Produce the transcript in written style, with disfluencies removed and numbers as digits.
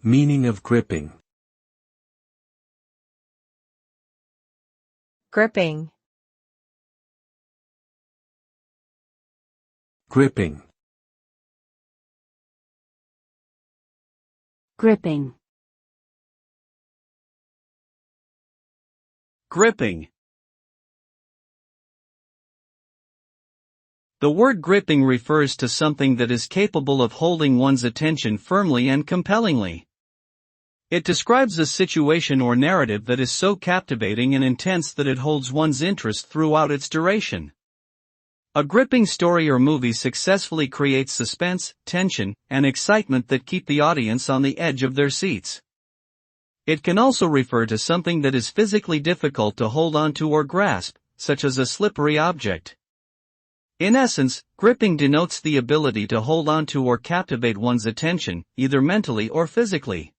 Meaning of gripping. Gripping. Gripping. Gripping. Gripping. The word gripping refers to something that is capable of holding one's attention firmly and compellingly. It describes a situation or narrative that is so captivating and intense that it holds one's interest throughout its duration. A gripping story or movie successfully creates suspense, tension, and excitement that keep the audience on the edge of their seats. It can also refer to something that is physically difficult to hold onto or grasp, such as a slippery object. In essence, gripping denotes the ability to hold onto or captivate one's attention, either mentally or physically.